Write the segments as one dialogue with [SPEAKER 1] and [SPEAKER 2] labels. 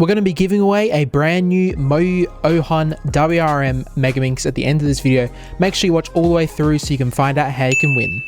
[SPEAKER 1] we're going to be giving away a brand new Moyu AoHun WRM Megaminx at the end of this video. Make sure you watch all the way through so you can find out how you can win.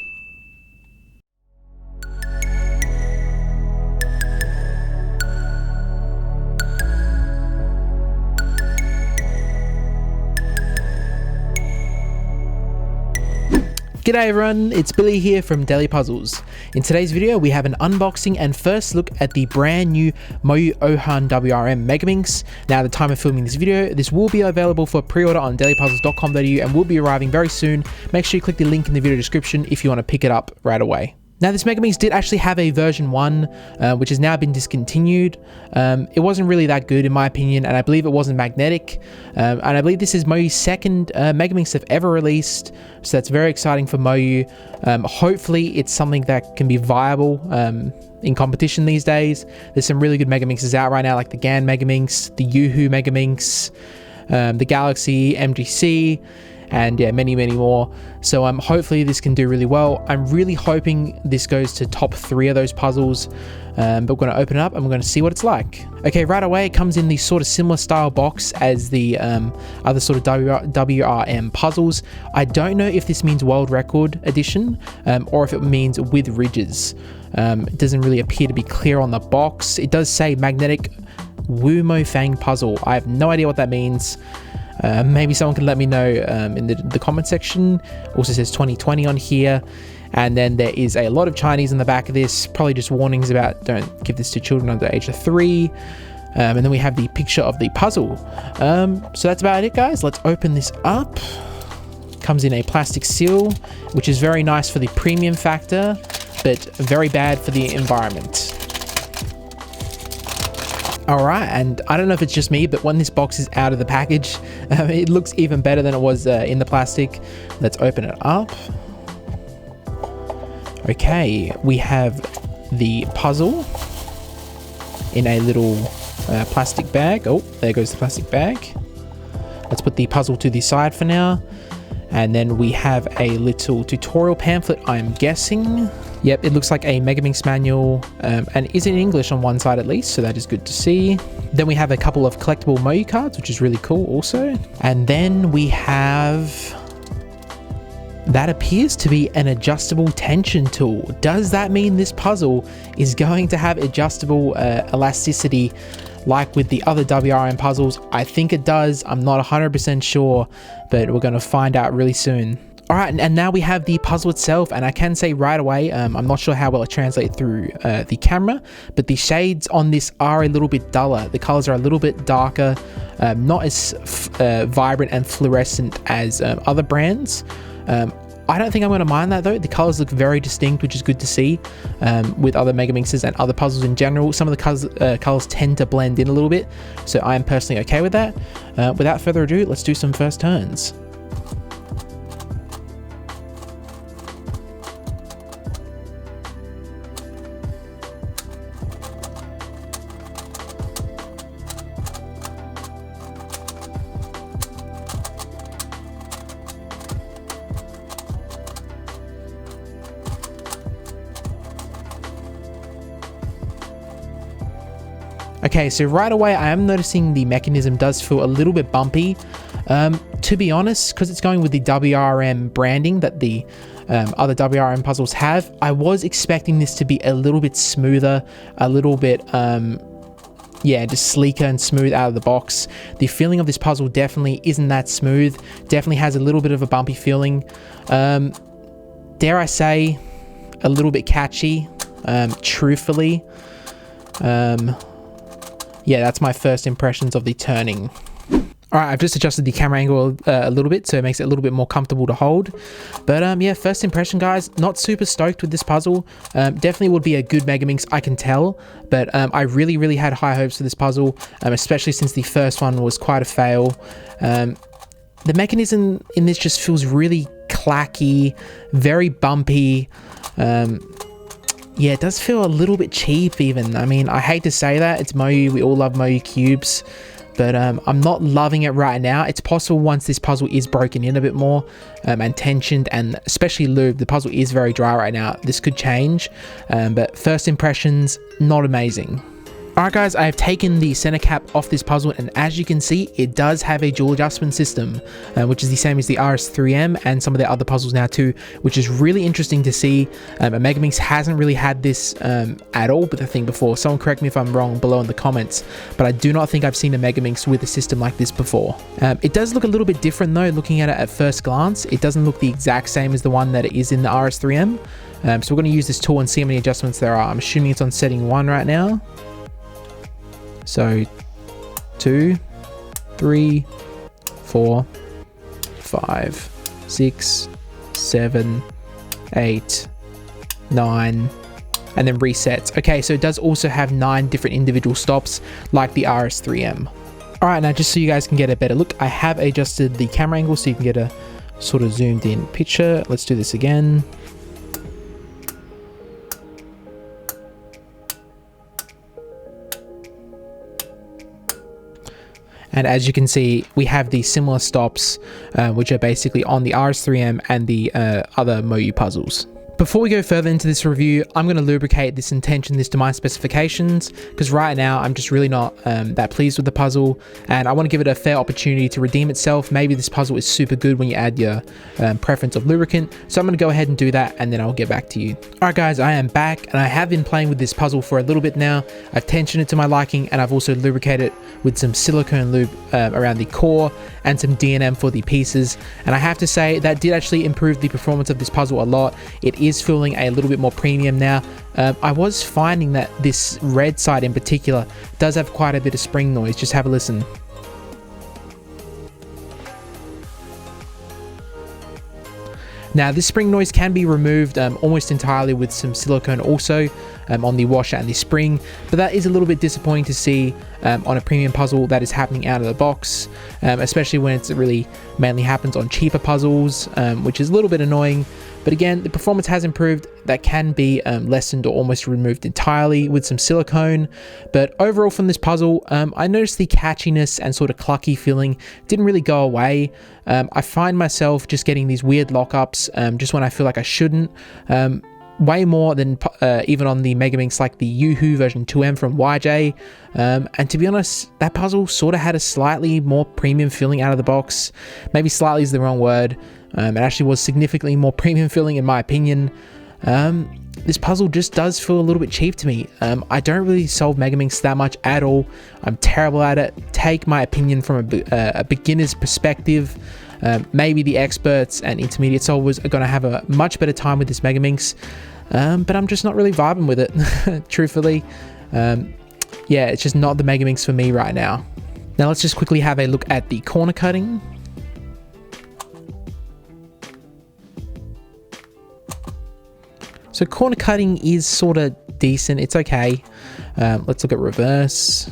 [SPEAKER 1] G'day everyone, it's Billy here from DailyPuzzles. In today's video we have an unboxing and first look at the brand new Moyu AoHun WRM Megaminx. Now at the time of filming this video, this will be available for pre-order on dailypuzzles.com.au and will be arriving very soon. Make sure you click the link in the video description if you want to pick it up right away. Now this Megaminx did actually have a version 1, which has now been discontinued. It wasn't really that good in my opinion, and I believe it wasn't magnetic. And I believe this is Moyu's second Megaminx they've ever released, so that's very exciting for Moyu. Hopefully it's something that can be viable in competition these days. There's some really good Megaminxes out right now, like the GAN Megaminx, the YooHoo Megaminx, the Galaxy MGC, and yeah, many more. So hopefully this can do really well. I'm really hoping this goes to top 3 of those puzzles, but we're going to open it up and we're going to see what it's like. Okay, right away it comes in the sort of similar style box as the other sort of WRM puzzles. I don't know if this means world record edition or if it means with ridges. It doesn't really appear to be clear on the box. It does say magnetic Wumo Fang puzzle. I have no idea what that means. Maybe someone can let me know in the comment section. Also says 2020 on here, and then there is a lot of Chinese in the back of this, probably just warnings about don't give this to children under the age of 3. And then we have the picture of the puzzle. So that's about it, guys. Let's open this up. Comes in a plastic seal, which is very nice for the premium factor, but very bad for the environment. Alright, and I don't know if it's just me, but when this box is out of the package, it looks even better than it was in the plastic. Let's open it up. Okay, we have the puzzle in a little plastic bag. Oh, there goes the plastic bag. Let's put the puzzle to the side for now. And then we have a little tutorial pamphlet, I'm guessing. Yep, it looks like a Megaminx manual and is in English on one side at least, so that is good to see. Then we have a couple of collectible Moyu cards, which is really cool also. And then we have... that appears to be an adjustable tension tool. Does that mean this puzzle is going to have adjustable elasticity like with the other WRM puzzles? I think it does. I'm not 100% sure, but we're going to find out really soon. Alright, and now we have the puzzle itself, and I can say right away, I'm not sure how well it translates through the camera, but the shades on this are a little bit duller. The colors are a little bit darker, not as vibrant and fluorescent as other brands. I don't think I'm going to mind that though. The colors look very distinct, which is good to see with other Megaminxes and other puzzles in general. Some of the colors tend to blend in a little bit, so I am personally okay with that. Without further ado, let's do some first turns. Okay, so right away I am noticing the mechanism does feel a little bit bumpy. To be honest, because it's going with the WRM branding that the other WRM puzzles have, I was expecting this to be a little bit smoother, a little bit, yeah, just sleeker and smooth out of the box. The feeling of this puzzle definitely isn't that smooth, definitely has a little bit of a bumpy feeling. Dare I say, a little bit catchy, truthfully. Yeah, that's my first impressions of the turning. Alright, I've just adjusted the camera angle a little bit, so it makes it a little bit more comfortable to hold. But yeah, first impression, guys, not super stoked with this puzzle. Definitely would be a good Megaminx, I can tell. But I really had high hopes for this puzzle, especially since the first one was quite a fail. The mechanism in this just feels really clacky, very bumpy. Yeah, it does feel a little bit cheap even. I mean, I hate to say that. It's Moyu. We all love Moyu cubes. But I'm not loving it right now. It's possible once this puzzle is broken in a bit more and tensioned and especially lubed. The puzzle is very dry right now. This could change. But first impressions, not amazing. Alright guys, I have taken the center cap off this puzzle, and as you can see, it does have a dual adjustment system, which is the same as the RS3M and some of the other puzzles now too, which is really interesting to see. A Megaminx hasn't really had this at all with the thing before. Someone correct me if I'm wrong below in the comments, but I do not think I've seen a Megaminx with a system like this before. It does look a little bit different though, looking at it at first glance. It doesn't look the exact same as the one that it is in the RS3M. So we're going to use this tool and see how many adjustments there are. I'm assuming it's on setting 1 right now. So 2, 3, 4, 5, 6, 7, 8, 9, and then resets. Okay, so it does also have 9 different individual stops like the RS3M. Alright, now just so you guys can get a better look, I have adjusted the camera angle so you can get a sort of zoomed in picture. Let's do this again. And as you can see, we have these similar stops, which are basically on the RS3M and the other Moyu puzzles. Before we go further into this review, I'm going to lubricate this and tension this to my specifications, because right now I'm just really not that pleased with the puzzle, and I want to give it a fair opportunity to redeem itself. Maybe this puzzle is super good when you add your preference of lubricant, so I'm going to go ahead and do that, and then I'll get back to you. Alright guys, I am back, and I have been playing with this puzzle for a little bit now. I've tensioned it to my liking, and I've also lubricated it with some silicone lube around the core and some D&M for the pieces, and I have to say that did actually improve the performance of this puzzle a lot. It is feeling a little bit more premium now. I was finding that this red side in particular does have quite a bit of spring noise. Just have a listen. Now this spring noise can be removed almost entirely with some silicone also on the washer and the spring, but that is a little bit disappointing to see on a premium puzzle that is happening out of the box, especially when it really mainly happens on cheaper puzzles, which is a little bit annoying. But again, the performance has improved. That can be lessened or almost removed entirely with some silicone. But overall from this puzzle, I noticed the catchiness and sort of clucky feeling didn't really go away. I find myself just getting these weird lockups just when I feel like I shouldn't. Way more than even on the Megaminx like the AoHun version 2M from YJ. And to be honest, that puzzle sort of had a slightly more premium feeling out of the box. Maybe slightly is the wrong word. It actually was significantly more premium feeling in my opinion. This puzzle just does feel a little bit cheap to me. I don't really solve Megaminx that much at all. I'm terrible at it. Take my opinion from a beginner's perspective. Maybe the experts and intermediate solvers are going to have a much better time with this Megaminx, but I'm just not really vibing with it, truthfully. Yeah, it's just not the Megaminx for me right now. Now let's just quickly have a look at the corner cutting. So corner cutting is sort of decent, it's okay. Let's look at reverse.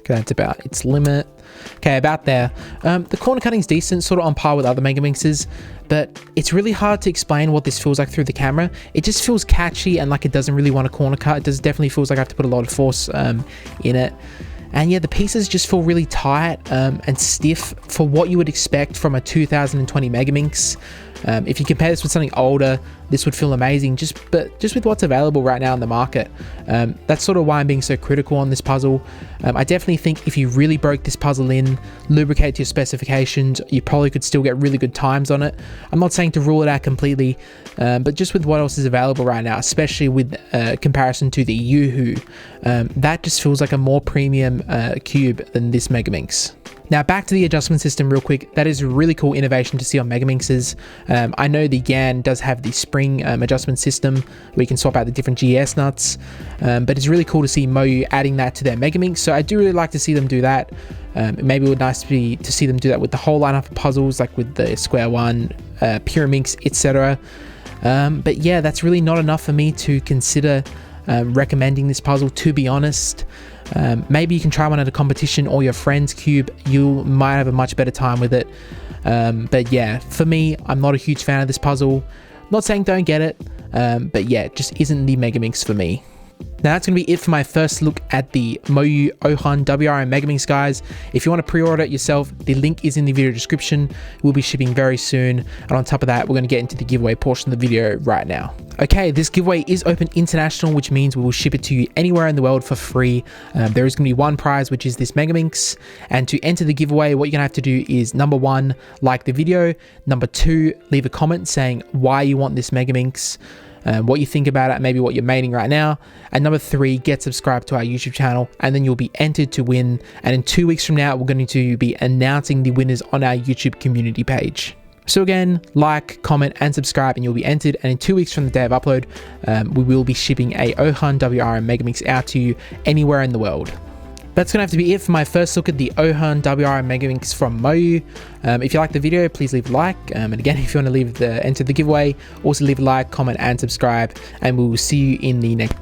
[SPEAKER 1] Okay, that's about its limit. Okay, about there. The corner cutting is decent, sort of on par with other Megaminxes, but it's really hard to explain what this feels like through the camera. It just feels catchy and like it doesn't really want a corner cut. It definitely feels like I have to put a lot of force in it. And yeah, the pieces just feel really tight and stiff for what you would expect from a 2020 Megaminx. If you compare this with something older, this would feel amazing, just with what's available right now in the market. That's sort of why I'm being so critical on this puzzle. I definitely think if you really broke this puzzle in, lubricate to your specifications, you probably could still get really good times on it. I'm not saying to rule it out completely, but just with what else is available right now, especially with comparison to the AoHun, that just feels like a more premium cube than this Megaminx. Now back to the adjustment system real quick. That is a really cool innovation to see on Megaminxes. I know the GAN does have the spring adjustment system where you can swap out the different GS nuts, but it's really cool to see Moyu adding that to their Megaminx. So I do really like to see them do that. Maybe it would be nice to see them do that with the whole lineup of puzzles, like with the Square One, Pyraminx, etc. But yeah, that's really not enough for me to consider recommending this puzzle, to be honest. Maybe you can try one at a competition or your friend's cube. You might have a much better time with it. But yeah, for me, I'm not a huge fan of this puzzle. Not saying don't get it, but yeah, it just isn't the Megaminx for me. Now that's going to be it for my first look at the Moyu AoHun WRM Megaminx, guys. If you want to pre-order it yourself, the link is in the video description. We'll be shipping very soon, and on top of that, we're going to get into the giveaway portion of the video right now. Okay, this giveaway is open international, which means we will ship it to you anywhere in the world for free. There is going to be one prize, which is this Megaminx, and to enter the giveaway, what you're going to have to do is number 1, like the video, number 2, leave a comment saying why you want this Megaminx, what you think about it, maybe what you're maining right now, and number 3, get subscribed to our YouTube channel, and then you'll be entered to win. And in 2 weeks from now, we're going to be announcing the winners on our YouTube community page. So again, like, comment, and subscribe, and you'll be entered. And in 2 weeks from the day of upload, we will be shipping a AoHun WRM Megaminx out to you anywhere in the world. That's going to have to be it for my first look at the AoHun WRM Megaminx from Moyu. If you like the video, please leave a like. And again, if you want to enter the giveaway, also leave a like, comment, and subscribe. And we will see you in the next